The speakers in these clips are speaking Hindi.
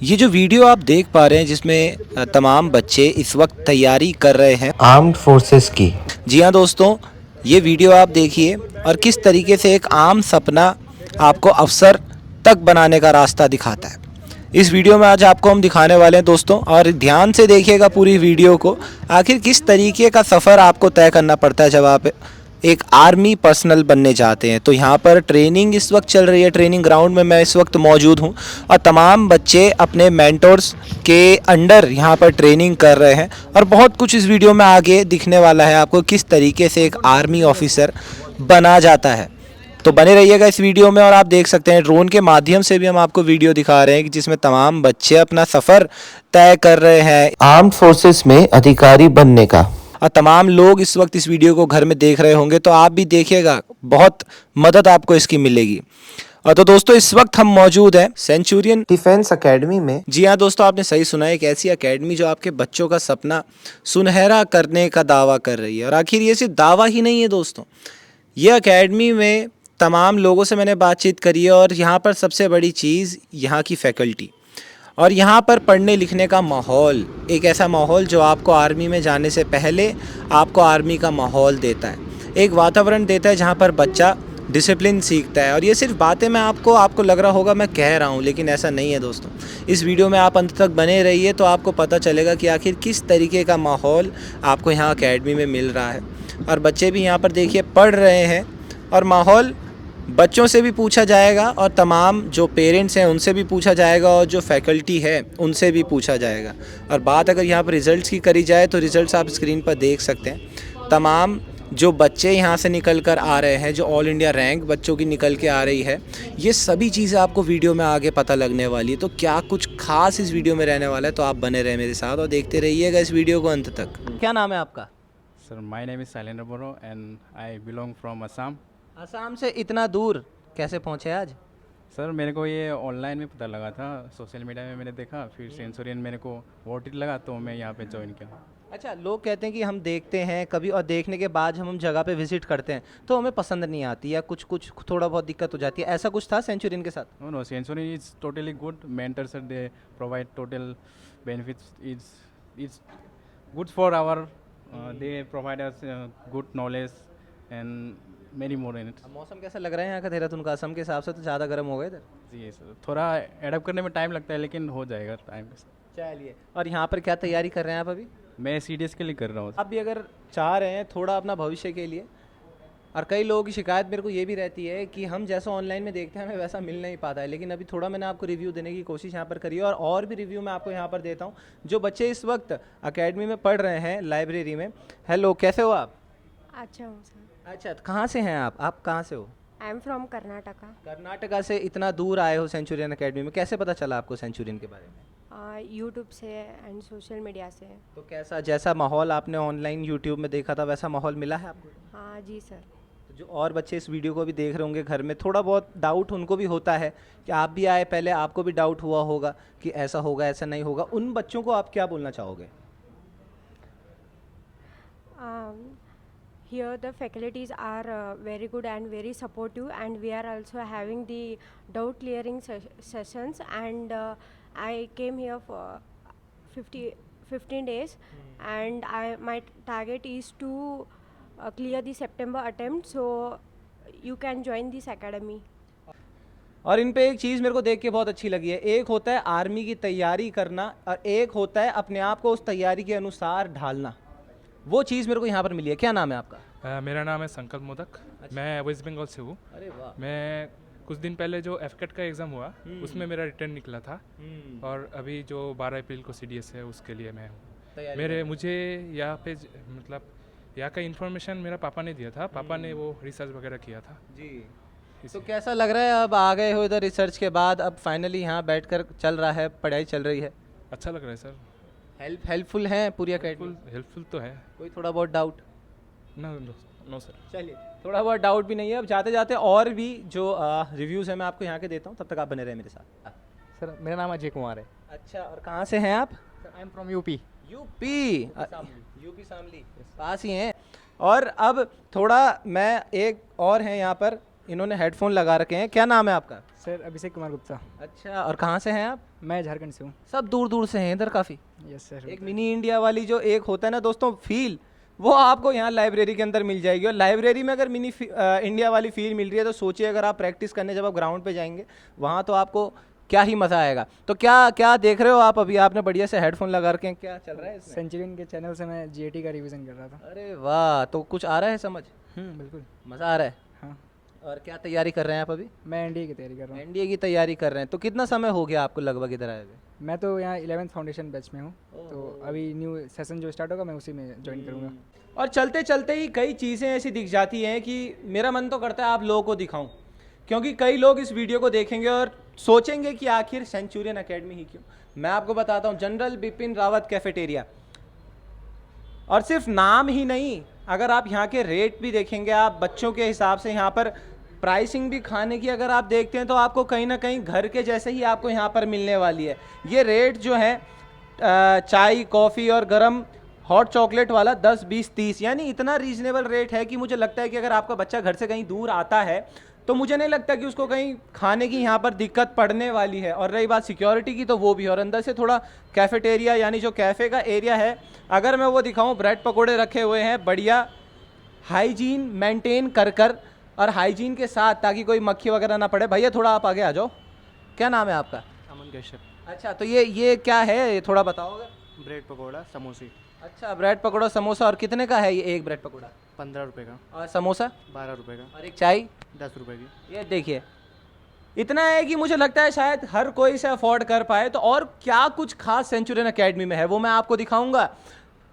ये जो वीडियो आप देख पा रहे हैं जिसमें तमाम बच्चे इस वक्त तैयारी कर रहे हैं आर्म्ड फोर्सेस की। जी हाँ दोस्तों, ये वीडियो आप देखिए और किस तरीके से एक आम सपना आपको अफसर तक बनाने का रास्ता दिखाता है। इस वीडियो में आज आपको हम दिखाने वाले हैं दोस्तों, और ध्यान से देखिएगा पूरी वीडियो को। आखिर किस तरीके का सफ़र आपको तय करना पड़ता है जब आप एक आर्मी पर्सनल बनने जाते हैं। तो यहाँ पर ट्रेनिंग इस वक्त चल रही है, ट्रेनिंग ग्राउंड में मैं इस वक्त मौजूद हूँ और तमाम बच्चे अपने मेंटर्स के अंडर यहाँ पर ट्रेनिंग कर रहे हैं। और बहुत कुछ इस वीडियो में आगे दिखने वाला है आपको, किस तरीके से एक आर्मी ऑफिसर बना जाता है। तो बने रहिएगा इस वीडियो में। और आप देख सकते हैं ड्रोन के माध्यम से भी हम आपको वीडियो दिखा रहे हैं कि जिसमें तमाम बच्चे अपना सफ़र तय कर रहे हैं आर्म्ड फोर्सेस में अधिकारी बनने का। और तमाम लोग इस वक्त इस वीडियो को घर में देख रहे होंगे, तो आप भी देखिएगा, बहुत मदद आपको इसकी मिलेगी। और तो दोस्तों इस वक्त हम मौजूद हैं सेंचुरियन डिफेंस एकेडमी में। जी हाँ दोस्तों, आपने सही सुना है, एक ऐसी एकेडमी जो आपके बच्चों का सपना सुनहरा करने का दावा कर रही है। और आखिर ये सिर्फ दावा ही नहीं है दोस्तों, ये एकेडमी में तमाम लोगों से मैंने बातचीत करी है और यहाँ पर सबसे बड़ी चीज़ यहाँ की फैकल्टी और यहाँ पर पढ़ने लिखने का माहौल, एक ऐसा माहौल जो आपको आर्मी में जाने से पहले आपको आर्मी का माहौल देता है, एक वातावरण देता है जहाँ पर बच्चा डिसिप्लिन सीखता है। और ये सिर्फ बातें मैं आपको लग रहा होगा मैं कह रहा हूँ, लेकिन ऐसा नहीं है दोस्तों। इस वीडियो में आप अंत तक बने रहिए तो आपको पता चलेगा कि आखिर किस तरीके का माहौल आपको यहाँ अकेडमी में मिल रहा है। और बच्चे भी यहाँ पर देखिए पढ़ रहे हैं और माहौल बच्चों से भी पूछा जाएगा और तमाम जो पेरेंट्स हैं उनसे भी पूछा जाएगा और जो फैकल्टी है उनसे भी पूछा जाएगा। और बात अगर यहाँ पर रिज़ल्ट्स की करी जाए तो रिज़ल्ट्स आप स्क्रीन पर देख सकते हैं। तमाम जो बच्चे यहाँ से निकल कर आ रहे हैं, जो ऑल इंडिया रैंक बच्चों की निकल के आ रही है, ये सभी चीज़ें आपको वीडियो में आगे पता लगने वाली है। तो क्या कुछ खास इस वीडियो में रहने वाला है, तो आप बने रहे मेरे साथ और देखते रहिएगा इस वीडियो को अंत तक। क्या नाम है आपका? Sir my name is Shailendra Boro and I belong from Assam. Assam से इतना दूर कैसे पहुँचे आज? सर मेरे को ये ऑनलाइन में पता लगा था, सोशल मीडिया में मैंने देखा, फिर सेंसोरियन मेरे को बहुत ही लगा तो मैं यहाँ पे ज्वाइन किया। अच्छा, लोग कहते हैं कि हम देखते हैं कभी और देखने के बाद हम जगह पे विजिट करते हैं तो हमें पसंद नहीं आती या कुछ कुछ थोड़ा बहुत दिक्कत हो जाती है, ऐसा कुछ था सेंचुरियन के साथ? No no, Centurion is totally good, mentor sir they provide total benefits, is good for our, they provide us good knowledge and many more in it. मौसम कैसा लग रहा है यहाँ का देहरादून का? असम के हिसाब से तो ज़्यादा गर्म हो गए इधर। जी सर, थोड़ा एडप्ट करने में टाइम लगता है लेकिन हो जाएगा टाइम के साथ। चलिए, और यहाँ पर क्या तैयारी कर रहे हैं आप अभी? मैं CDS के लिए कर रहा हूँ। आप भी अगर चाह रहे हैं थोड़ा अपना भविष्य के लिए, और कई लोगों की शिकायत मेरे को ये भी रहती है कि हम जैसा ऑनलाइन में देखते हैं हमें वैसा मिल नहीं पाता है, लेकिन अभी थोड़ा मैंने आपको रिव्यू देने की कोशिश यहाँ पर करी है और भी रिव्यू मैं आपको यहाँ पर देता हूँ जो बच्चे इस वक्त एकेडमी में पढ़ रहे हैं लाइब्रेरी में। हेलो, कैसे हो आप? अच्छा हूँ सर। अच्छा, तो कहाँ से हैं आप कहाँ से हो? आई एम फ्रॉम कर्नाटका। कर्नाटका से इतना दूर आए हो सेंचुरियन एकेडमी में, कैसे पता चला आपको सेंचुरियन के बारे में? यूट्यूब से एंड सोशल मीडिया से। तो कैसा, जैसा माहौल आपने ऑनलाइन यूट्यूब में देखा था वैसा माहौल मिला है आपको? हाँ जी सर। तो जो और बच्चे इस वीडियो को भी देख रहे होंगे घर में, थोड़ा बहुत डाउट उनको भी होता है कि आप भी आए पहले, आपको भी डाउट हुआ होगा कि ऐसा होगा ऐसा नहीं होगा, उन बच्चों को आप क्या बोलना चाहोगे? Here the faculties are very good and very supportive, and we are also having the doubt clearing sessions, and I came here for 15 days, and my target is to clear the September attempt, so you can join this academy. और इन पे एक चीज़ मेरे को देख के बहुत अच्छी लगी है, एक होता है आर्मी की तैयारी करना और एक होता है अपने आप को उस तैयारी के अनुसार ढालना। वो चीज़ मेरे को यहाँ पर मिली है। क्या नाम है आपका? मेरा नाम है संकल्प मोदक। अच्छा। मैं वेस्ट बंगाल से हूँ। अरे वाह। मैं कुछ दिन पहले जो एफकेट का एग्ज़ाम हुआ उसमें मेरा रिटर्न निकला था, और अभी जो 12 अप्रैल को CDS है उसके लिए मैं हूँ। मुझे यहाँ पे मतलब यहाँ का इन्फॉर्मेशन मेरा पापा ने दिया था, पापा ने वो रिसर्च वगैरह किया था जी। तो कैसा लग रहा है अब आ गए हो इधर रिसर्च के बाद, अब फाइनली यहाँ बैठकर चल रहा है, पढ़ाई चल रही है? अच्छा लग रहा है सर। हेल्पफुल है पूरी एकेडमी? हेल्पफुल तो है। कोई थोड़ा बहुत डाउट? No sir. चलिए, थोड़ा बहुत डाउट भी नहीं है। अब जाते जाते और भी जो रिव्यूज़ है मैं आपको यहाँ के देता हूँ, तब तक आप बने रहे मेरे साथ। सर मेरा नाम अजय कुमार है। अच्छा, और कहाँ से हैं आप? Sir I am from UP. UP Shamli पास ही हैं। और अब थोड़ा मैं एक और हैं यहाँ पर इन्होंने हेडफोन लगा रखे हैं। क्या नाम है आपका? सर अभिषेक कुमार गुप्ता। अच्छा, और कहाँ से हैं आप? मैं झारखंड से हूँ। सब दूर दूर से हैं इधर काफ़ी। Yes sir. एक मिनी इंडिया वाली जो एक होता है ना दोस्तों फील, वो आपको यहाँ लाइब्रेरी के अंदर मिल जाएगी। और लाइब्रेरी में अगर मिनी इंडिया वाली फील मिल रही है तो सोचिए अगर आप प्रैक्टिस करने जब आप ग्राउंड पे जाएंगे वहाँ तो आपको क्या ही मज़ा आएगा। तो क्या क्या देख रहे हो आप अभी? आपने बढ़िया से हेडफोन लगा रखे हैं, क्या चल रहा है इसमें? सेंचुरियन के चैनल से मैं जीएटी का रिवीजन कर रहा था। अरे वाह, तो कुछ आ रहा है समझ? बिल्कुल। मज़ा आ रहा है। हाँ, और क्या तैयारी कर रहे हैं आप अभी? मैं एनडीए की तैयारी कर रहा हूँ। एनडीए की तैयारी कर रहे हैं, तो कितना समय हो गया आपको लगभग इधर आए हुए? मैं तो यहाँ 11th फाउंडेशन बैच में हूँ, तो अभी न्यू सेशन जो स्टार्ट होगा मैं उसी में ज्वाइन करूँगा। और चलते चलते ही कई चीज़ें ऐसी दिख जाती हैं कि मेरा मन तो करता है आप लोगों को दिखाऊं, क्योंकि कई लोग इस वीडियो को देखेंगे और सोचेंगे कि आखिर सेंचुरियन एकेडमी ही क्यों। मैं आपको बताता हूं, जनरल बिपिन रावत कैफेटेरिया। और सिर्फ नाम ही नहीं, अगर आप यहाँ के रेट भी देखेंगे, आप बच्चों के हिसाब से यहाँ पर प्राइसिंग भी खाने की अगर आप देखते हैं तो आपको कहीं ना कहीं घर के जैसे ही आपको यहाँ पर मिलने वाली है। ये रेट जो है चाय, कॉफ़ी और गरम हॉट चॉकलेट वाला 10, 20, 30, यानी इतना रीजनेबल रेट है कि मुझे लगता है कि अगर आपका बच्चा घर से कहीं दूर आता है तो मुझे नहीं लगता कि उसको कहीं खाने की यहाँ पर दिक्कत पड़ने वाली है। और रही बात सिक्योरिटी की, तो वो भी। और अंदर से थोड़ा कैफेटेरिया यानी जो कैफ़े का एरिया है, अगर मैं वो दिखाऊं, ब्रेड पकोड़े रखे हुए हैं बढ़िया, हाइजीन मेंटेन कर और हाइजीन के साथ, ताकि कोई मक्खी वगैरह ना पड़े। भैया थोड़ा आप आगे आ जाओ। क्या नाम है आपका? अमन कश्यप। अच्छा, तो ये क्या है, ये थोड़ा बताओगे? ब्रेड पकौड़ा, समोसे। अच्छा, ब्रेड पकौड़ा समोसा। और कितने का है ये एक ब्रेड पकौड़ा? 15 रुपये का। और समोसा? 12 रुपये का। और एक चाय? 10 रुपये की। ये देखिए, इतना है कि मुझे लगता है शायद हर कोई इसे अफोर्ड कर पाए। तो और क्या कुछ खास सेंचुरियन एकेडमी में है वो मैं आपको दिखाऊंगा।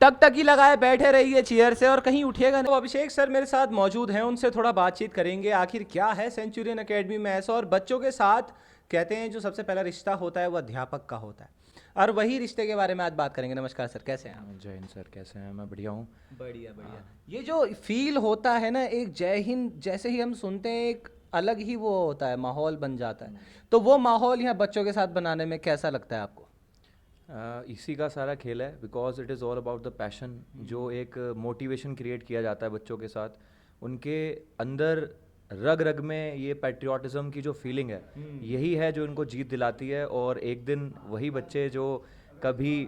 टकटकी लगाए बैठे रहिए चेयर से और कहीं उठिएगा नहीं। तो अभिषेक सर मेरे साथ मौजूद हैं, उनसे थोड़ा बातचीत करेंगे आखिर क्या है सेंचुरियन एकेडमी में ऐसा। और बच्चों के साथ कहते हैं जो सबसे पहला रिश्ता होता है वो अध्यापक का होता है, और वही रिश्ते के बारे में आज बात करेंगे। नमस्कार सर, कैसे हैं आप? जय हिंद सर, कैसे हैं? मैं बढ़िया हूँ। बढ़िया बढ़िया। ये जो फील होता है ना, एक जय हिंद जैसे ही हम सुनते हैं एक अलग ही वो होता है, माहौल बन जाता है। तो वो माहौल यहाँ बच्चों के साथ बनाने में कैसा लगता है आपको? इसी का सारा खेल है, because it is all about the passion. जो एक मोटिवेशन क्रिएट किया जाता है बच्चों के साथ, उनके अंदर रग रग में ये पैट्रियाटिज्म की जो फीलिंग है, यही है जो इनको जीत दिलाती है। और एक दिन वही बच्चे जो कभी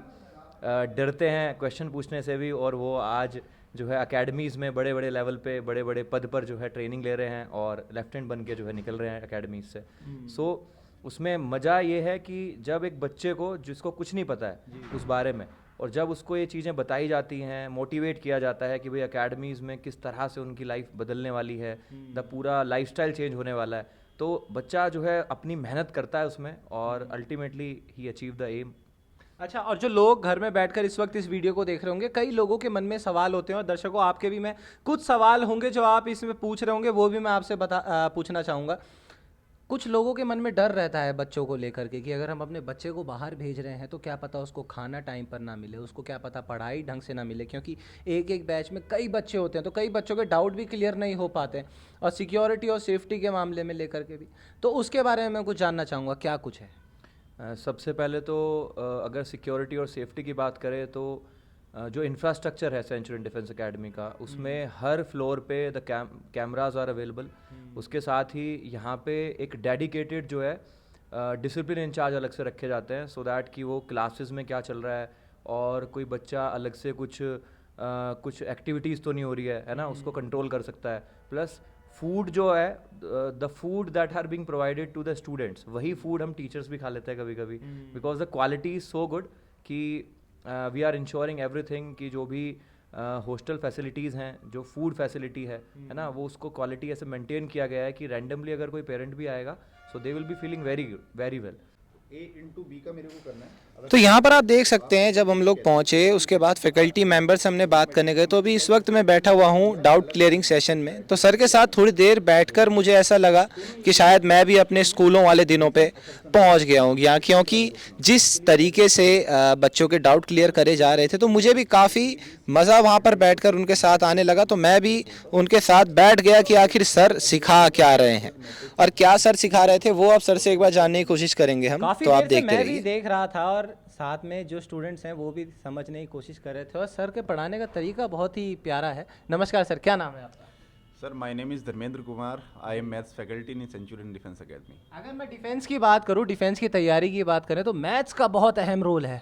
डरते हैं क्वेश्चन पूछने से भी, और वो आज जो है एकेडमीज़ में बड़े बड़े लेवल पे बड़े बड़े पद पर जो है ट्रेनिंग ले रहे हैं और लेफ्टिनेंट बन के जो है निकल रहे हैं एकेडमीज़ से। सो उसमें मज़ा ये है कि जब एक बच्चे को, जिसको कुछ नहीं पता है उस बारे में, और जब उसको ये चीज़ें बताई जाती हैं, मोटिवेट किया जाता है कि भाई एकेडमीज़ में किस तरह से उनकी लाइफ बदलने वाली है, द पूरा लाइफस्टाइल चेंज होने वाला है, तो बच्चा जो है अपनी मेहनत करता है उसमें और अल्टीमेटली ही अचीव द एम। अच्छा, और जो लोग घर में बैठकर इस वक्त इस वीडियो को देख रहे होंगे, कई लोगों के मन में सवाल होते हैं, और दर्शकों आपके भी मैं कुछ सवाल होंगे जो आप इसमें पूछ रहे होंगे, वो भी मैं आपसे पूछना चाहूँगा। कुछ लोगों के मन में डर रहता है बच्चों को लेकर के कि अगर हम अपने बच्चे को बाहर भेज रहे हैं तो क्या पता उसको खाना टाइम पर ना मिले, उसको क्या पता पढ़ाई ढंग से ना मिले, क्योंकि एक एक बैच में कई बच्चे होते हैं, तो कई बच्चों के डाउट भी क्लियर नहीं हो पाते हैं, और सिक्योरिटी और सेफ्टी के मामले में लेकर के भी। तो उसके बारे में मैं कुछ जानना चाहूँगा, क्या कुछ है? सबसे पहले तो अगर सिक्योरिटी और सेफ्टी की बात करें तो जो इंफ्रास्ट्रक्चर है सेंचुरियन डिफेंस एकेडमी का, उसमें हर फ्लोर पे द कैमराज आर अवेलेबल। उसके साथ ही यहाँ पे एक डेडिकेटेड जो है डिसिप्लिन इंचार्ज अलग से रखे जाते हैं, सो दैट कि वो क्लासेस में क्या चल रहा है और कोई बच्चा अलग से कुछ एक्टिविटीज़ तो नहीं हो रही है ना, उसको कंट्रोल कर सकता है। प्लस फूड जो है, the food that are being provided to the students, वही फूड हम टीचर्स भी खा लेते हैं कभी कभी, because the quality is so good कि वी आर इंश्योरिंग एवरीथिंग कि जो भी हॉस्टल फैसिलिटीज़ हैं, जो फूड फैसिलिटी है ना, वो उसको क्वालिटी ऐसे मेंटेन किया गया है कि रैंडमली अगर कोई पेरेंट भी आएगा so they will be feeling very well. A/B का मेरे को करना है। तो यहाँ पर आप देख सकते हैं जब हम लोग पहुँचे उसके बाद फैकल्टी मेंबर से हमने बात करने गए, तो अभी इस वक्त मैं बैठा हुआ हूँ डाउट क्लियरिंग सेशन में। तो सर के साथ थोड़ी देर बैठकर मुझे ऐसा लगा कि शायद मैं भी अपने स्कूलों वाले दिनों पे पहुँच गया हूँ यहाँ, क्योंकि जिस तरीके से बच्चों के डाउट क्लियर करे जा रहे थे तो मुझे भी काफ़ी मज़ा वहाँ पर बैठकर उनके साथ आने लगा। तो मैं भी उनके साथ बैठ गया कि आखिर सर सिखा क्या रहे हैं और क्या सर सिखा रहे थे, वो आप सर से एक बार जानने की कोशिश करेंगे हम। तो आप देखते रहिए। मैं भी देख रहा था और साथ में जो स्टूडेंट्स हैं वो भी समझने की कोशिश कर रहे थे, और सर के पढ़ाने का तरीका बहुत ही प्यारा है। नमस्कार सर, क्या नाम है आपका? Sir my name is Dharmendra Kumar, I am maths faculty in Centurion Defence academy. अगर मैं डिफेंस की बात करूं, डिफेंस की तैयारी की बात करें तो मैथ्स का बहुत अहम रोल है।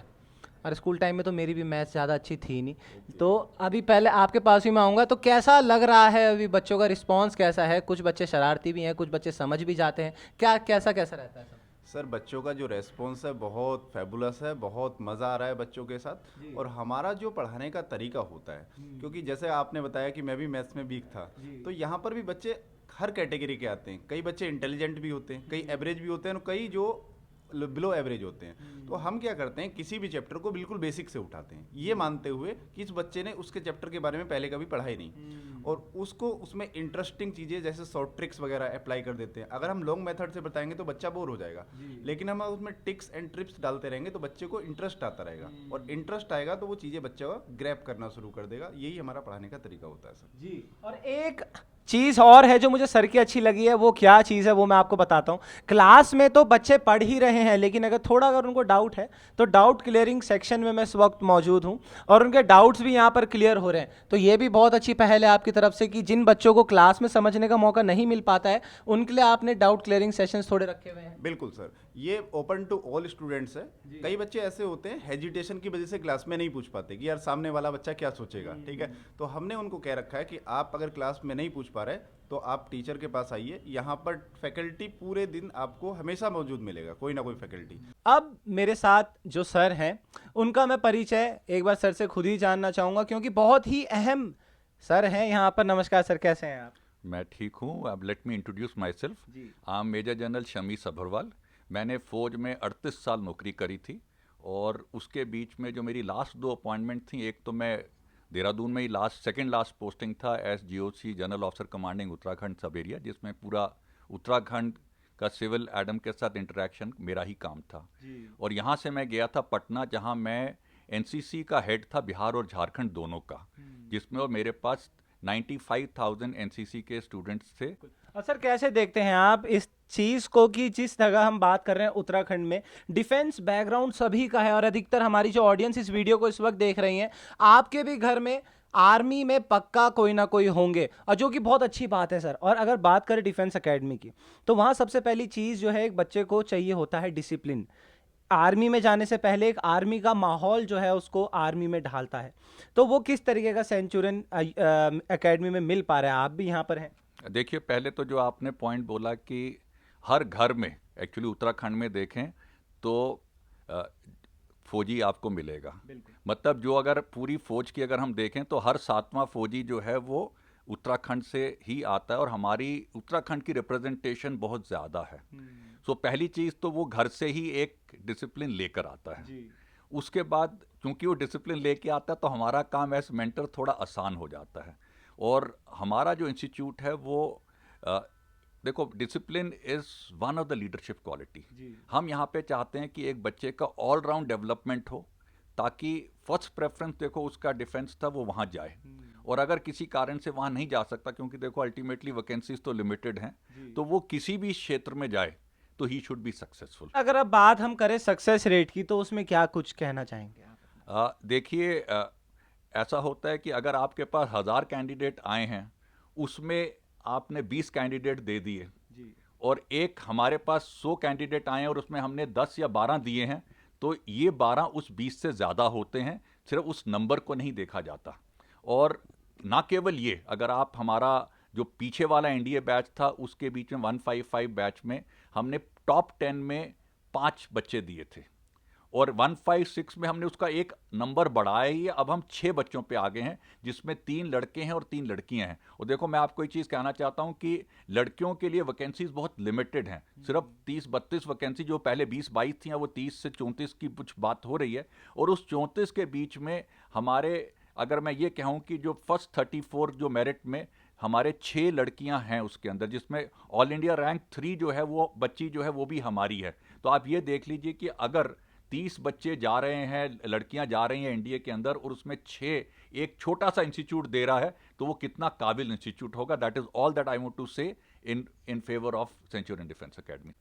और स्कूल टाइम में तो मेरी भी मैथ्स ज़्यादा अच्छी थी नहीं। तो अभी पहले आपके पास ही मैं आऊँगा, तो कैसा लग रहा है अभी बच्चों का रिस्पांस कैसा है? कुछ बच्चे शरारती भी हैं, कुछ बच्चे समझ भी जाते हैं, क्या कैसा कैसा रहता है सब? सर बच्चों का जो रेस्पॉन्स है बहुत फैबुलस है, बहुत मज़ा आ रहा है बच्चों के साथ। और हमारा जो पढ़ाने का तरीका होता है, क्योंकि जैसे आपने बताया कि मैं भी मैथ्स में वीक था, तो यहाँ पर भी बच्चे हर कैटेगरी के आते हैं। कई बच्चे इंटेलिजेंट भी होते हैं, कई एवरेज भी होते हैं, और कई जो बिलो एवरेज होते हैं। तो हम क्या करते हैं, किसी भी चैप्टर को बिल्कुल बेसिक से उठाते हैं, ये मानते हुए कि इस बच्चे ने उसके चैप्टर के बारे में पहले कभी पढ़ा ही नहीं, और उसको उसमें इंटरेस्टिंग चीज़ें जैसे शॉर्ट ट्रिक्स वगैरह अप्लाई कर देते हैं। अगर हम लॉन्ग मेथड से बताएंगे तो बच्चा बोर हो जाएगा, लेकिन हम उसमें टिक्स एंड ट्रिप्स डालते रहेंगे तो बच्चे को इंटरेस्ट आता रहेगा, और इंटरेस्ट आएगा तो वो चीज़ें बच्चा ग्रैब करना शुरू कर देगा। यही हमारा पढ़ाने का तरीका होता है सर जी। और एक चीज़ और है जो मुझे सर की अच्छी लगी है, वो क्या चीज़ है वो मैं आपको बताता हूँ। क्लास में तो बच्चे पढ़ ही रहे हैं, लेकिन अगर उनको डाउट है तो डाउट क्लियरिंग सेक्शन में मैं इस वक्त मौजूद हूँ, और उनके डाउट्स भी यहाँ पर क्लियर हो रहे हैं। तो ये भी बहुत अच्छी पहल है आपकी तरफ से कि जिन बच्चों को क्लास में समझने का मौका नहीं मिल पाता है, उनके लिए आपने डाउट क्लियरिंग सेशंस थोड़े रखे हुए हैं। बिल्कुल सर, ये ओपन टू ऑल स्टूडेंट्स है। कई बच्चे ऐसे होते हैं हेजिटेशन की वजह से क्लास में नहीं पूछ पाते कि यार सामने वाला बच्चा क्या सोचेगा, ठीक है। तो हमने उनको कह रखा है कि आप अगर क्लास में नहीं पूछ पा रहे तो आप टीचर के पास आइए, यहाँ पर फैकल्टी पूरे दिन आपको हमेशा मौजूद मिलेगा, कोई ना कोई फैकल्टी। अब मेरे साथ जो सर हैं उनका मैं परिचय एक बार सर से खुद ही जानना चाहूँगा, क्योंकि बहुत ही अहम सर हैं यहाँ पर। नमस्कार सर, कैसे हैं आप? मैं ठीक हूँ। अब let me introduce myself. I am major general Shami Sabharwal. मैंने फ़ौज में 38 साल नौकरी करी थी, और उसके बीच में जो मेरी लास्ट 2 अपॉइंटमेंट थी, एक तो मैं देहरादून में ही सेकंड लास्ट पोस्टिंग था S GOC general officer commanding Uttarakhand सब एरिया, जिसमें पूरा उत्तराखंड का सिविल एडम के साथ इंटरेक्शन मेरा ही काम था। और यहाँ से मैं गया था पटना, जहाँ मैं NCC का हेड था बिहार और झारखंड दोनों का, जिसमें और मेरे पास 95,000 NCC के स्टूडेंट्स थे। और सर कैसे देखते हैं आप इस चीज़ को कि जिस जगह हम बात कर रहे हैं उत्तराखंड में, डिफेंस बैकग्राउंड सभी का है, और अधिकतर हमारी जो ऑडियंस इस वीडियो को इस वक्त देख रही हैं, आपके भी घर में आर्मी में पक्का कोई ना कोई होंगे, और जो कि बहुत अच्छी बात है सर। और अगर बात करें डिफेंस एकेडमी की, तो वहाँ सबसे पहली चीज़ जो है एक बच्चे को चाहिए होता है डिसिप्लिन। आर्मी में जाने से पहले एक आर्मी का माहौल जो है उसको आर्मी में ढालता है। तो वो किस तरीके का सेंचुरियन एकेडमी में मिल पा रहा है? आप भी यहाँ पर हैं। देखिए, पहले तो जो आपने पॉइंट बोला कि हर घर में, एक्चुअली उत्तराखंड में देखें तो फौजी आपको मिलेगा। मतलब जो अगर पूरी फौज की अगर हम देखें तो हर 7वां फौजी जो है वो उत्तराखंड से ही आता है, और हमारी उत्तराखंड की रिप्रेजेंटेशन बहुत ज़्यादा है। सो पहली चीज़ तो वो घर से ही एक डिसिप्लिन लेकर आता है। उसके बाद क्योंकि वो डिसिप्लिन लेके आता है तो हमारा काम एज मेंटर थोड़ा आसान हो जाता है। और हमारा जो इंस्टीट्यूट है वो देखो, discipline is one of the leadership quality. हम यहाँ पे चाहते हैं कि एक बच्चे का ऑल राउंड डेवलपमेंट हो, ताकि फर्स्ट प्रेफरेंस देखो उसका डिफेंस था, वो वहाँ जाए। और अगर किसी कारण से वहाँ नहीं जा सकता, क्योंकि देखो अल्टीमेटली वैकेंसीज तो लिमिटेड हैं, तो वो किसी भी क्षेत्र में जाए तो ही शुड बी सक्सेसफुल। अगर अब बात हम करें सक्सेस रेट की, तो उसमें क्या कुछ कहना चाहेंगे आप? देखिए, ऐसा होता है कि अगर आपके पास 1000 कैंडिडेट आए हैं, उसमें आपने 20 कैंडिडेट दे दिए, और एक हमारे पास 100 कैंडिडेट आए हैं और उसमें हमने 10 या 12 दिए हैं, तो ये 12 उस 20 से ज़्यादा होते हैं। सिर्फ उस नंबर को नहीं देखा जाता। और ना केवल ये, अगर आप हमारा जो पीछे वाला NDA बैच था उसके बीच में 155 बैच में हमने टॉप 10 में 5 बच्चे दिए थे, और 156 में हमने उसका एक नंबर बढ़ाया ही है। अब हम 6 बच्चों पे आ गए हैं, जिसमें 3 लड़के हैं और 3 लड़कियां हैं। और देखो, मैं आपको एक चीज़ कहना चाहता हूं कि लड़कियों के लिए वैकेंसीज बहुत लिमिटेड हैं। सिर्फ 30-32 वैकेंसी, जो पहले 20-22 थी, वो 30 से 34 की कुछ बात हो रही है। और उस 34 के बीच में हमारे, अगर मैं ये कहूँ कि जो फर्स्ट 34 जो मेरिट में हमारे 6 लड़कियां हैं उसके अंदर, जिसमें ऑल इंडिया रैंक 3 जो है वो बच्ची जो है वो भी हमारी है। तो आप ये देख लीजिए कि अगर 30 बच्चे जा रहे हैं, लड़कियां जा रही हैं NDA के अंदर, और उसमें 6 एक छोटा सा इंस्टीट्यूट दे रहा है, तो वो कितना काबिल इंस्टीट्यूट होगा। That is all that I want to say in favour of Centurion Defence Academy.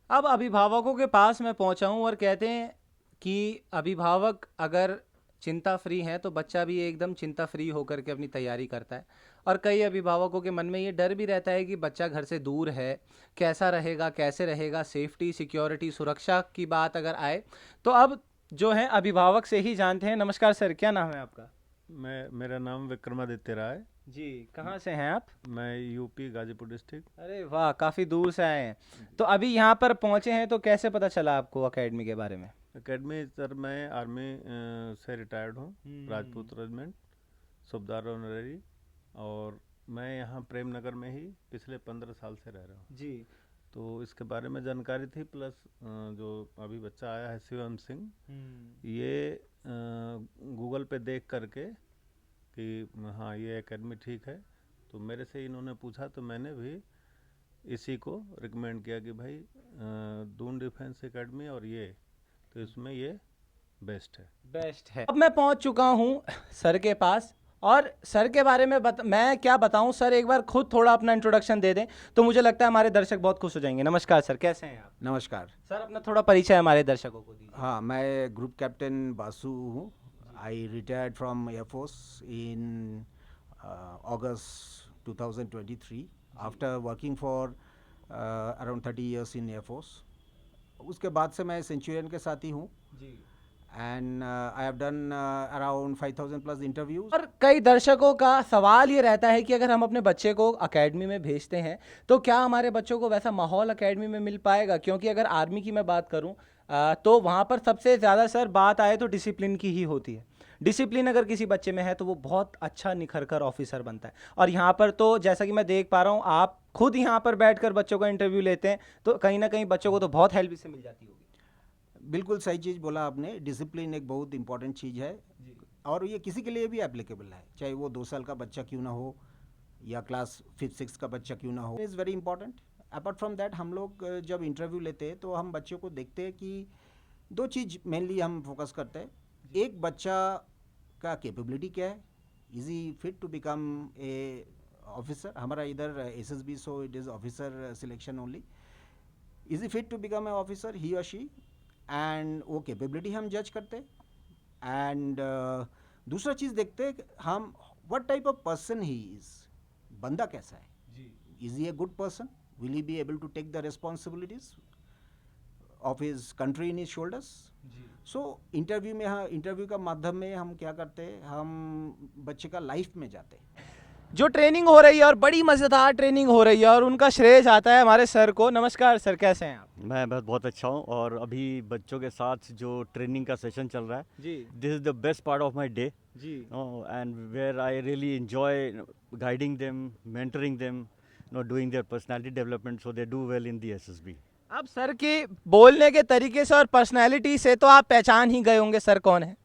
अब अभिभावकों के पास मैं पहुंचा हूं, और कहते हैं कि अभिभावक अगर चिंता फ्री हैं तो बच्चा भी एकदम चिंता फ्री होकर के अपनी तैयारी करता है। और कई अभिभावकों के मन में ये डर भी रहता है कि बच्चा घर से दूर है, कैसा रहेगा, कैसे रहेगा, सेफ्टी, सिक्योरिटी, सुरक्षा की बात अगर आए तो अब जो है अभिभावक से ही जानते हैं। नमस्कार सर, क्या नाम है आपका? मेरा नाम विक्रमादित्य राय जी, कहाँ से हैं आप? मैं यूपी गाजीपुर डिस्ट्रिक्ट। अरे वाह, काफ़ी दूर से आए हैं। तो अभी यहाँ पर पहुँचे हैं तो कैसे पता चला आपको अकेडमी के बारे में? एकेडमी सर, मैं आर्मी से रिटायर्ड हूँ, राजपूत रेजिमेंट, सूबेदार ऑनररी, और मैं यहाँ प्रेम नगर में ही पिछले 15 साल से रह रहा हूँ जी। तो इसके बारे में जानकारी थी, प्लस जो अभी बच्चा आया है शिवम सिंह, ये गूगल पे देख करके कि हाँ ये एकेडमी ठीक है, तो मेरे से इन्होंने पूछा तो मैंने भी इसी को रिकमेंड किया कि भाई दून डिफेंस एकेडमी और ये, तो इसमें ये बेस्ट है। अब मैं पहुंच चुका हूं सर के पास और सर के बारे में मैं क्या बताऊं। सर एक बार खुद थोड़ा अपना इंट्रोडक्शन दे दें तो मुझे लगता है हमारे दर्शक बहुत खुश हो जाएंगे। नमस्कार सर, कैसे हैं आप? नमस्कार सर, अपना थोड़ा परिचय हमारे दर्शकों को दीजिए। हाँ, मैं ग्रुप कैप्टन बासु हूँ। I retired from air force in August 2023 after working for around 30 years in air force. उसके बाद से मैं सेंचुरियन के साथ ही हूँ and I have done around 5000 plus interviews. और कई दर्शकों का सवाल ये रहता है कि अगर हम अपने बच्चे को एकेडमी में भेजते हैं तो क्या हमारे बच्चों को वैसा माहौल एकेडमी में मिल पाएगा? क्योंकि अगर आर्मी की मैं बात करूं तो वहाँ पर सबसे ज़्यादा सर बात आए तो डिसिप्लिन की ही होती है। डिसिप्लिन अगर किसी बच्चे में है तो वो बहुत अच्छा निखर कर ऑफिसर बनता है। और यहाँ पर तो जैसा कि मैं देख पा रहा हूँ, आप खुद यहाँ पर बैठकर बच्चों का इंटरव्यू लेते हैं, तो कहीं ना कहीं बच्चों को तो बहुत हेल्प इससे मिल जाती होगी। बिल्कुल सही चीज़ बोला आपने। डिसिप्लिन एक बहुत इंपॉर्टेंट चीज़ है और ये किसी के लिए भी एप्लीकेबल है, चाहे वो 2 साल का बच्चा क्यों ना हो या क्लास 5-6 का बच्चा क्यों ना हो। Is very important. Apart from that, हम लोग जब इंटरव्यू लेते हैं तो हम बच्चों को देखते हैं कि 2 चीज़ मेनली हम फोकस करते हैं। एक, बच्चा का कैपेबिलिटी क्या है, is he fit to become a officer. हमारा इधर SSB, so it is officer selection only. Is he fit to become a officer, he और शी, एंड वो कैपेबिलिटी हम जज करते हैं। एंड दूसरा चीज़ देखते हैं हम what type of person he is, बंदा कैसा है, is he a good person, will he be able to take the responsibilities of his country in his shoulders. So interview में, हाँ, इंटरव्यू का माध्यम में हम क्या करते हैं, हम बच्चे का लाइफ में जाते हैं। जो ट्रेनिंग हो रही है और बड़ी मज़ेदार ट्रेनिंग हो रही है और उनका श्रेय जाता है हमारे सर को। नमस्कार सर, कैसे हैं आप? मैं बहुत अच्छा हूँ और अभी बच्चों के साथ जो ट्रेनिंग का सेशन चल रहा है जी, this is the best part of my day जी, and where I really enjoy guiding them, mentoring them, doing their personality development so they do well in the SSB. अब सर के बोलने के तरीके से और पर्सनैलिटी से तो आप पहचान ही गए होंगे सर कौन है।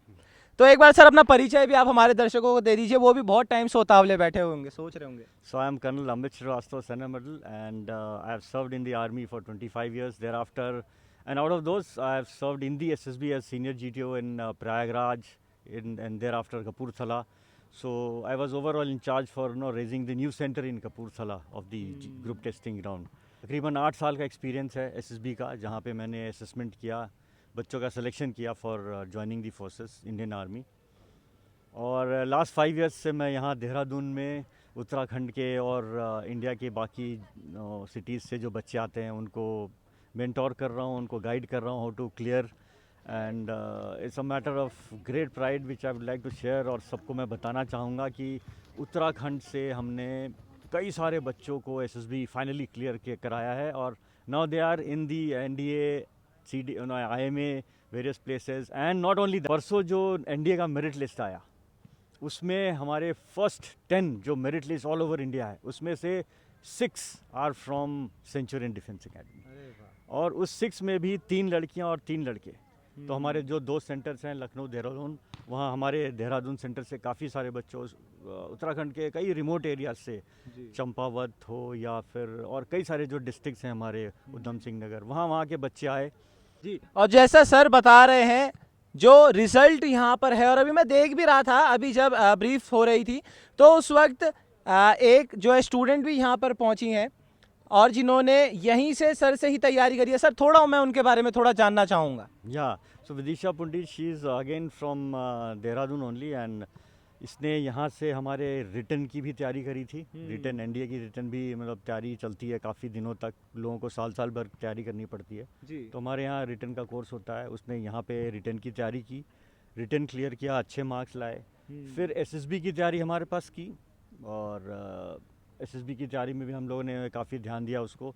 तो एक बार सर अपना परिचय भी आप हमारे दर्शकों को दे दीजिए, वो भी बहुत टाइम से उतावले बैठे होंगे, सोच रहे होंगे। So I am Colonel Amit Srivastava, Senior Medal, and I have served in the army for 25 years thereafter, and out of those I have served in the SSB as Senior GTO in Prayagraj, and thereafter Kapurthala. So I was overall in charge for raising the new center in Kapurthala of the group testing ground. तकरीबन 8 साल का एक्सपीरियंस है SSB का, जहाँ पे मैंने असेसमेंट किया, बच्चों का सिलेक्शन किया for joining the forces Indian army. और लास्ट 5 इयर्स से मैं यहाँ देहरादून में उत्तराखंड के और इंडिया के बाकी सिटीज़ से जो बच्चे आते हैं उनको मेंटोर कर रहा हूँ, उनको गाइड कर रहा हूँ how to clear, and it's a matter of great pride which I would like to share. और सबको मैं बताना चाहूँगा कि उत्तराखंड से हमने कई सारे बच्चों को SSB फाइनली क्लियर कराया है और now they are in the NDA, CD, IMA, various places, and not only. परसों जो NDA का मेरिट लिस्ट आया उसमें हमारे फर्स्ट 10 जो merit list all over India है उसमें से 6 are from Centurion Defence Academy, और उस 6 में भी 3 लड़कियां और 3 लड़के। तो हमारे जो 2 सेंटर्स हैं लखनऊ, देहरादून, वहाँ हमारे देहरादून सेंटर से काफ़ी सारे बच्चों उत्तराखंड के कई रिमोट एरियाज से, चंपावत हो या फिर और कई सारे जो डिस्ट्रिक्ट्स हैं हमारे, उधम सिंह नगर, वहाँ के बच्चे आए जी। और जैसा सर बता रहे हैं जो रिजल्ट यहाँ पर है, और अभी मैं देख भी रहा था, अभी जब ब्रीफ हो रही थी तो उस वक्त एक जो है स्टूडेंट भी यहाँ पर पहुँची हैं और जिन्होंने यहीं से सर से ही तैयारी करी है। सर थोड़ा मैं उनके बारे में थोड़ा जानना चाहूँगा। या So Vidisha Pundit, she is again from Dehradun only, and इसने यहाँ से हमारे रिटर्न की भी तैयारी करी थी। रिटर्न एनडीए की रिटर्न भी मतलब तैयारी चलती है काफ़ी दिनों तक, लोगों को साल भर तैयारी करनी पड़ती है जी। तो हमारे यहाँ रिटर्न का कोर्स होता है, उसने यहाँ पे रिटर्न की तैयारी की, रिटर्न क्लियर किया, अच्छे मार्क्स लाए। फिर एसएसबी की तैयारी हमारे पास की, और एसएसबी की तैयारी में भी हम लोगों ने काफ़ी ध्यान दिया उसको।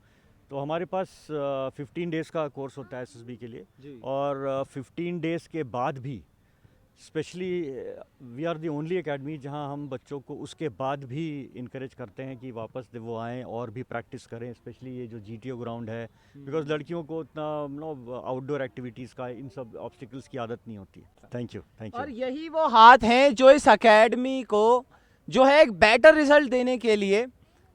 तो हमारे पास 15 डेज़ का कोर्स होता है एसएसबी के लिए जी। और 15 डेज़ के बाद भी specially we are the only academy जहां हम बच्चों को उसके बाद भी इनकरेज करते हैं कि वापस वो आएँ और भी प्रैक्टिस करें, स्पेशली ये जो जीटीओ ग्राउंड है, बिकॉज लड़कियों को इतना आउटडोर एक्टिविटीज़ का इन सब ऑब्स्टिकल्स की आदत नहीं होती है। Thank you. और यही वो हाथ हैं जो इस एकेडमी को जो है एक बेटर रिजल्ट देने के लिए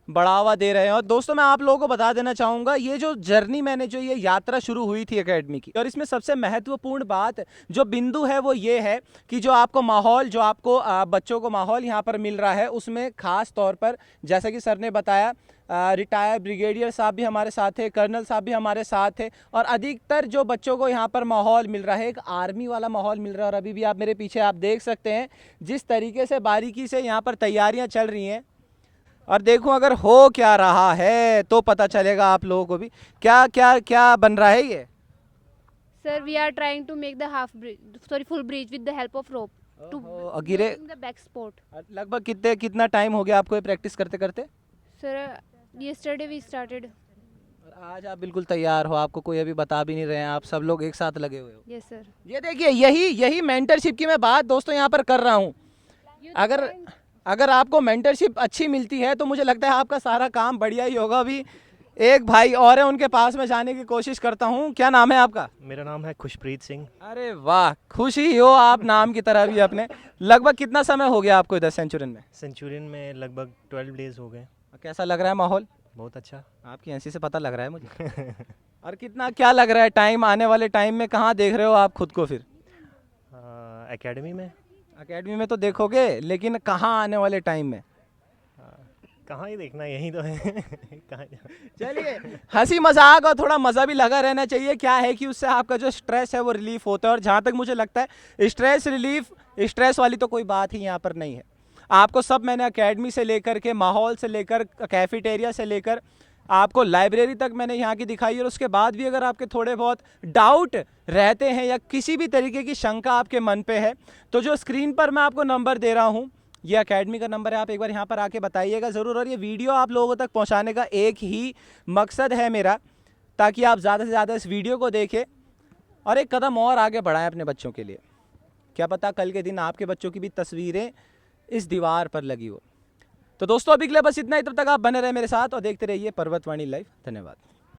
बढ़ावा दे रहे हैं। और दोस्तों मैं आप लोगों को बता देना चाहूँगा, ये जो जर्नी मैंने जो ये यात्रा शुरू हुई थी एकेडमी की, और इसमें सबसे महत्वपूर्ण बात जो बिंदु है वो ये है कि जो आपको माहौल, जो आपको बच्चों को माहौल यहाँ पर मिल रहा है, उसमें ख़ास तौर पर जैसा कि सर ने बताया, रिटायर्ड ब्रिगेडियर साहब भी हमारे साथ थे, कर्नल साहब भी हमारे साथ थे, और अधिकतर जो बच्चों को यहाँ पर माहौल मिल रहा है एक आर्मी वाला माहौल मिल रहा है। और अभी भी आप मेरे पीछे आप देख सकते हैं जिस तरीके से बारीकी से यहाँ पर तैयारियाँ चल रही हैं। और देखो अगर हो क्या रहा है तो पता चलेगा आप लोगों को भी क्या क्या क्या बन रहा है ये। Sir, we are trying to make the full bridge with the help of rope to गिरे the back sport. लगभग कितना टाइम हो गया आपको ये प्रैक्टिस करते करते? Sir, yesterday we started. और आज आप बिल्कुल तैयार हो, आपको कोई अभी बता भी नहीं रहे हैं, आप सब लोग एक साथ लगे हुए हो। Yes sir. ये देखिए यही मेंटरशिप की मैं बात दोस्तों यहाँ पर कर रहा हूँ। अगर आपको मेंटरशिप अच्छी मिलती है तो मुझे लगता है आपका सारा काम बढ़िया ही होगा। अभी एक भाई और है, उनके पास में जाने की कोशिश करता हूँ। क्या नाम है आपका? मेरा नाम है खुशप्रीत सिंह। अरे वाह, खुशी हो आप नाम की तरह भी अपने। लगभग कितना समय हो गया आपको इधर सेंचुरियन में? सेंचुरियन में लगभग 12 डेज हो गए। कैसा लग रहा है माहौल? बहुत अच्छा। आपकी हंसी से पता लग रहा है मुझे। और कितना क्या लग रहा है टाइम, आने वाले टाइम में कहाँ देख रहे हो आप खुद को फिर? एकेडमी में। एकेडमी में तो देखोगे, लेकिन कहाँ आने वाले टाइम में? कहाँ ही देखना, यही तो है। चलिए, हंसी मजाक और थोड़ा मज़ा भी लगा रहना चाहिए। क्या है कि उससे आपका जो स्ट्रेस है वो रिलीफ होता है। और जहाँ तक मुझे लगता है स्ट्रेस रिलीफ, स्ट्रेस वाली तो कोई बात ही यहाँ पर नहीं है। आपको सब मैंने एकेडमी से लेकर के, माहौल से लेकर, कैफेटेरिया से लेकर आपको लाइब्रेरी तक मैंने यहाँ की दिखाई। और उसके बाद भी अगर आपके थोड़े बहुत डाउट रहते हैं या किसी भी तरीके की शंका आपके मन पे है, तो जो स्क्रीन पर मैं आपको नंबर दे रहा हूँ, ये एकेडमी का नंबर है, आप एक बार यहाँ पर आके बताइएगा ज़रूर। और ये वीडियो आप लोगों तक पहुँचाने का एक ही मकसद है मेरा, ताकि आप ज़्यादा से ज़्यादा इस वीडियो को देखें और एक कदम और आगे बढ़ाएं अपने बच्चों के लिए। क्या पता कल के दिन आपके बच्चों की भी तस्वीरें इस दीवार पर लगी हो। तो दोस्तों अभी के लिए बस इतना ही, तब तक आप बने रहे मेरे साथ और देखते रहिए पर्वतवाणी लाइव। धन्यवाद।